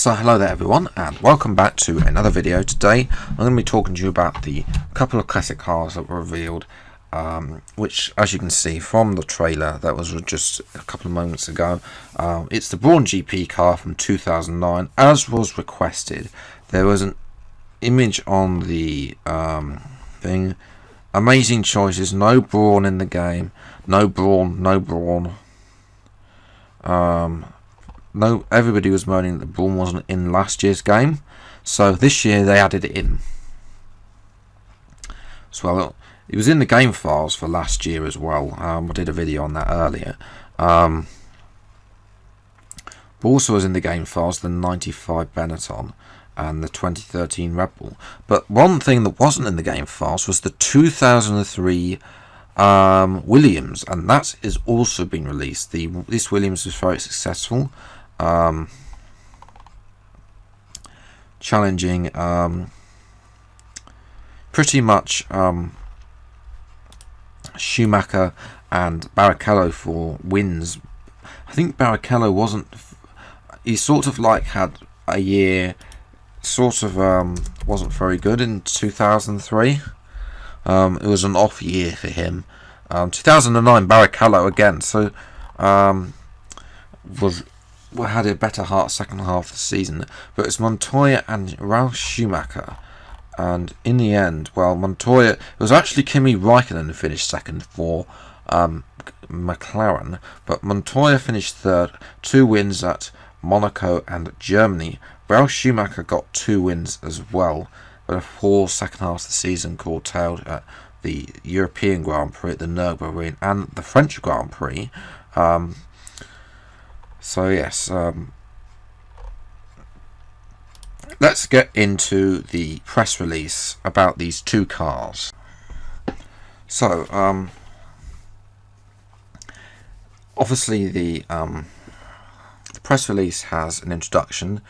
So hello there everyone, and welcome back to another video. Today I'm going to be talking to you about the couple of classic cars that were revealed, which, as you can see from the trailer that was just a couple of moments ago, it's the Brawn GP car from 2009, as was requested. There was an image on the thing. Amazing choices. No Brawn in the game. No Brawn. No Brawn. No, everybody was moaning that Brawn wasn't in last year's game, so this year they added it in. So well, it was in the game files for last year as well. I did a video on that earlier. But also was in the game files the 95 Benetton and the 2013 Red Bull. But one thing that wasn't in the game files was the 2003 Williams, and that is also been released. This Williams was very successful, challenging pretty much Schumacher and Barrichello for wins. I think Barrichello wasn't, he sort of like had a year, sort of wasn't very good in 2003. It was an off year for him. 2009 Barrichello again, so had a better second half of the season, but it's Montoya and Ralf Schumacher, and in the end, well, Montoya, it was actually Kimi Raikkonen who finished second for McLaren, but Montoya finished third, 2 wins at Monaco and Germany. Ralf Schumacher got 2 wins as well, but a poor second half of the season curtailed at the European Grand Prix at the Nürburgring and the French Grand Prix. So yes, let's get into the press release about these two cars. So obviously the press release has an introduction,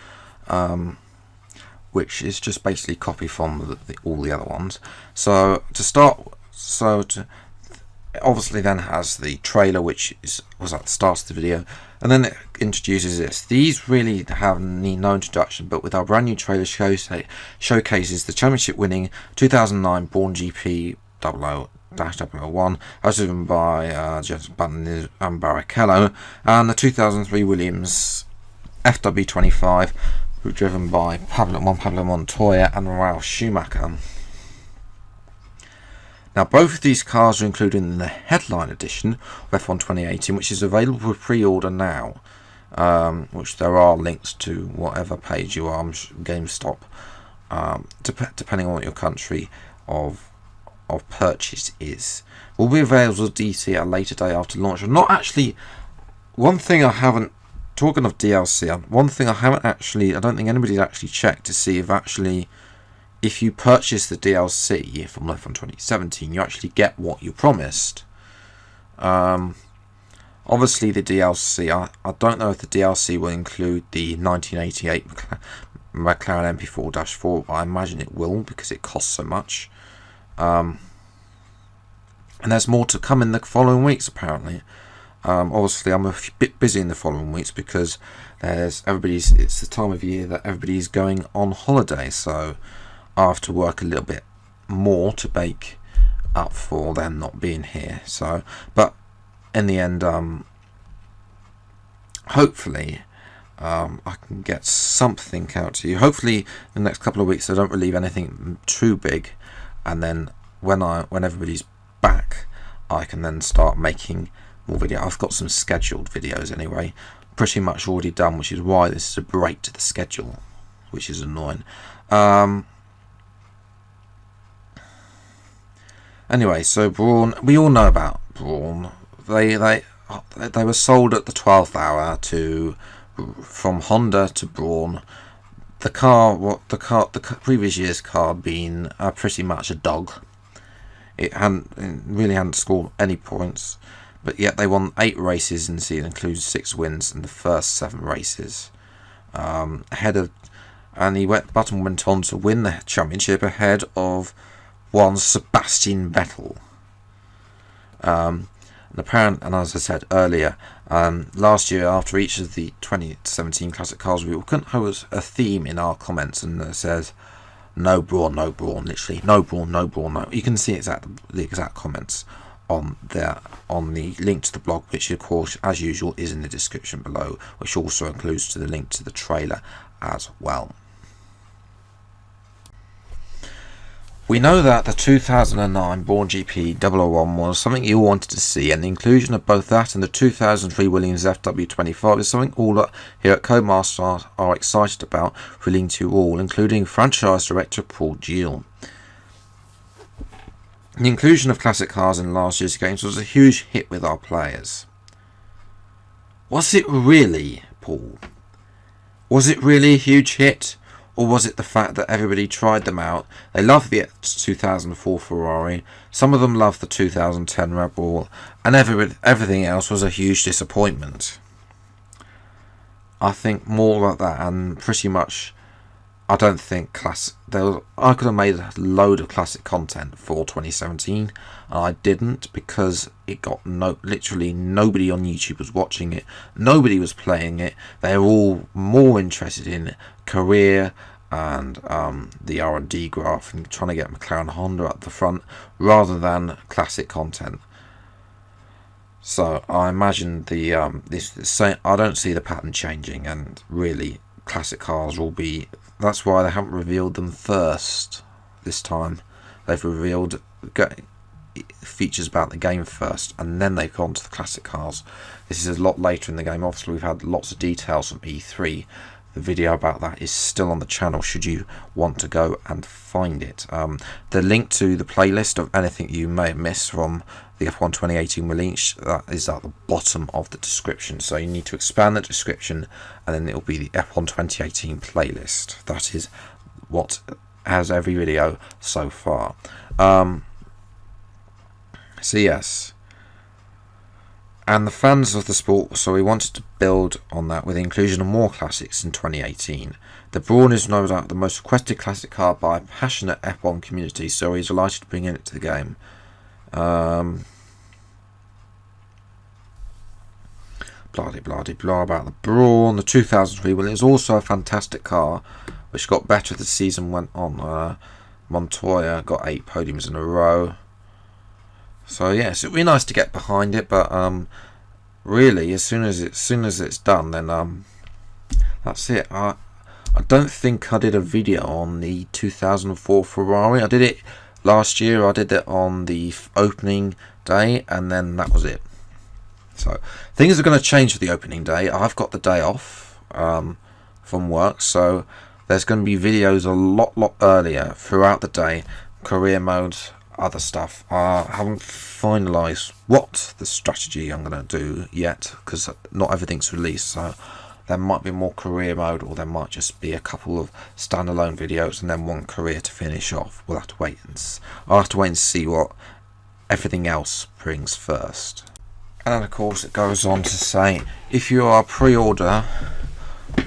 which is just basically copy from all the other ones. So to start, obviously then has the trailer, which was at the start of the video, and then it introduces this. These really need no introduction, but with our brand new trailer showcases the championship winning 2009 Brawn GP 00-001, as driven by Jenson Button and Barrichello, and the 2003 Williams FW25, driven by Pablo Montoya and Ralf Schumacher. Now, both of these cars are included in the headline edition of F1 2018, which is available for pre-order now, which there are links to whatever page you are, GameStop, depending on what your country of purchase is. Will be available to DC at a later day after launch. Not actually, one thing I haven't, talking of DLC, one thing I haven't actually, I don't think anybody's actually checked to see if you purchase the DLC from F1 2017, you actually get what you promised. Obviously the DLC, I don't know if the DLC will include the 1988 McLaren MP4-4, but I imagine it will because it costs so much. And there's more to come in the following weeks apparently. Obviously I'm a bit busy in the following weeks because it's the time of year that everybody's going on holiday, so I have to work a little bit more to make up for them not being here. So, but in the end, hopefully I can get something out to you. Hopefully in the next couple of weeks I don't relieve anything too big, and then when everybody's back I can then start making more videos. I've got some scheduled videos anyway, pretty much already done, which is why this is a break to the schedule, which is annoying. Anyway, so Brawn, we all know about Brawn. They were sold at the 12th hour from Honda to Brawn. The previous year's car being pretty much a dog. It really hadn't scored any points, but yet they won 8 races in the season, including 6 wins in the first 7 races. Button went on to win the championship ahead of one Sebastian Vettel. And as I said earlier, last year after each of the 2017 classic cars, we couldn't have a theme in our comments, and it says no Brawn, literally no Brawn, no. You can see the exact comments on the link to the blog, which of course, as usual, is in the description below, which also includes the link to the trailer as well. We know that the 2009 Brawn GP 001 was something you wanted to see, and the inclusion of both that and the 2003 Williams FW25 is something all here at Codemasters are excited about, thrilling to you all, including franchise director Paul Gill. The inclusion of classic cars in last year's games was a huge hit with our players. Was it really, Paul? Was it really a huge hit? Or was it the fact that everybody tried them out? They loved the 2004 Ferrari, some of them loved the 2010 Red Bull, and everything else was a huge disappointment. I think more like that, and pretty much, I don't think I could have made a load of classic content for 2017, and I didn't because it got literally nobody on YouTube was watching it, nobody was playing it. They're all more interested in career and the R&D graph and trying to get McLaren Honda at the front rather than classic content. So I imagine I don't see the pattern changing, and really classic cars will be. That's why they haven't revealed them first this time. They've revealed features about the game first, and then they've gone to the classic cars. This is a lot later in the game. Obviously, we've had lots of details from E3. The video about that is still on the channel should you want to go and find it. The link to the playlist of anything you may have missed from the F1 2018 release, that is at the bottom of the description. So you need to expand the description, and then it will be the F1 2018 playlist. That is what has every video so far. So yes, and the fans of the sport, so we wanted to build on that with the inclusion of more classics in 2018. The Brawn is no doubt the most requested classic car by a passionate F1 community, so he's delighted to bring it to the game. Blah blah about the Brawn. The 2003 well, it was also a fantastic car, which got better as the season went on. Montoya got 8 podiums in a row. So yes, it'd be nice to get behind it, but really, as soon as it's done, then that's it. I don't think I did a video on the 2004 Ferrari. I did it last year. I did it on the opening day, and then that was it. So things are going to change for the opening day. I've got the day off from work, so there's going to be videos a lot earlier throughout the day. Career mode, other stuff. I haven't finalised what the strategy I'm going to do yet, because not everything's released, so there might be more career mode, or there might just be a couple of standalone videos and then one career to finish off. I'll have to wait and see what everything else brings first. And then of course it goes on to say, if you are pre-order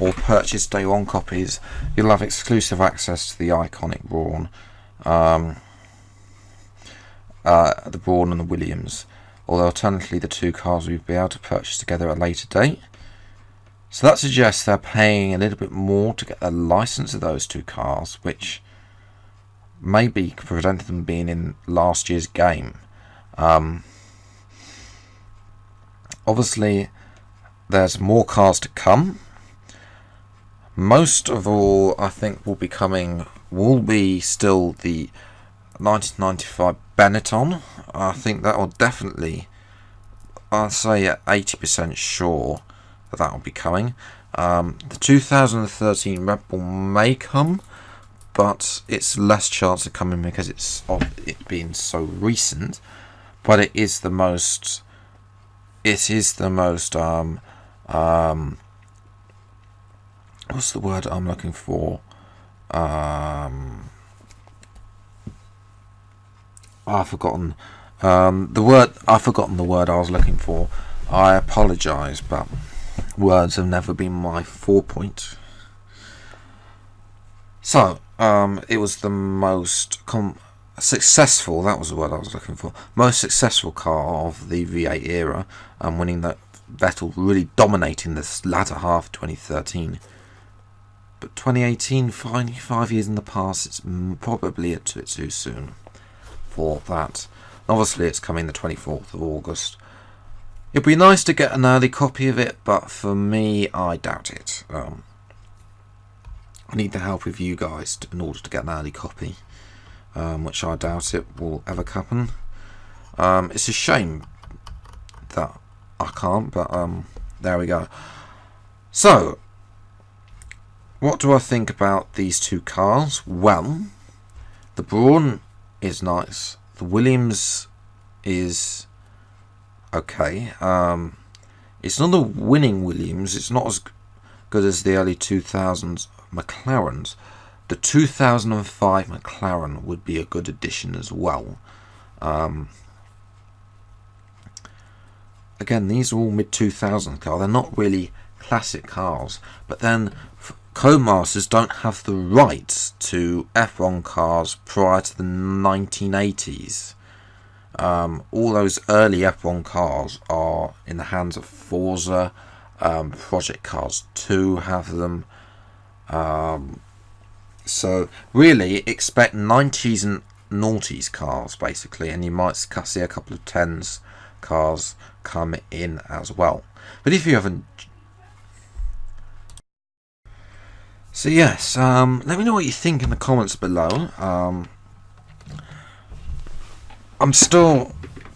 or purchase day one copies, you'll have exclusive access to the iconic Brawn, the Brawn and the Williams, although alternatively the two cars we'll be able to purchase together at a later date. So that suggests they're paying a little bit more to get the license of those two cars, which maybe prevented them being in last year's game. Obviously there's more cars to come. Most of all, I think will be still the 1995 Benetton. I think that will definitely, I'll say at 80% sure that will be coming. The 2013 Red Bull may come, but it's less chance of coming because it's of it being so recent. But it is the most. What's the word I'm looking for? I've forgotten the word I was looking for. I apologise, but words have never been my forepoint. So it was the most successful, that was the word I was looking for, most successful car of the V8 era, and winning that, Vettel really dominating this latter half of 2013. But 2018, 5 years in the past, it's probably a bit too soon for that. Obviously it's coming the 24th of August. It'd be nice to get an early copy of it, but for me, I doubt it. I need the help of you guys in order to get an early copy, which I doubt it will ever happen. It's a shame that I can't, but there we go. So, what do I think about these two cars? Well, the Brawn is nice. The Williams is okay. It's not a winning Williams. It's not as good as the early 2000s McLarens. The 2005 McLaren would be a good addition as well. Again, these are all mid-2000s cars. They're not really classic cars. But then Codemasters don't have the rights to F1 cars prior to the 1980s. All those early F1 cars are in the hands of Forza. Project Cars 2 have them. So really expect 90s and noughties cars basically, and you might see a couple of 10s cars come in as well. But if you haven't, so yes, let me know what you think in the comments below. I'm still,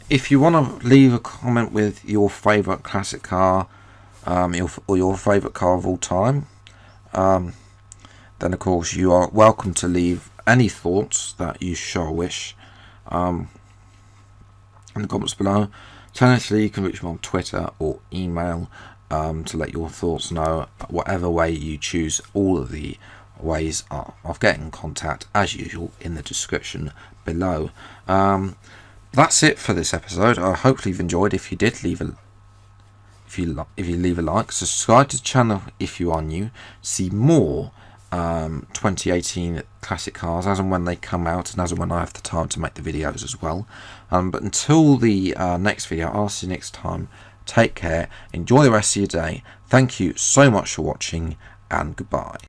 if you want to leave a comment with your favourite classic car, or your favourite car of all time, then of course you are welcome to leave any thoughts that you sure wish in the comments below. Alternatively, you can reach me on Twitter or email to let your thoughts know, whatever way you choose. All of the ways of getting in contact, as usual, in the description below. That's it for this episode. I hope you've enjoyed. If you did, leave a like, subscribe to the channel if you are new. See more 2018 classic cars as and when they come out, and as and when I have the time to make the videos as well. But until the next video, I'll see you next time. Take care, enjoy the rest of your day. Thank you so much for watching, and goodbye.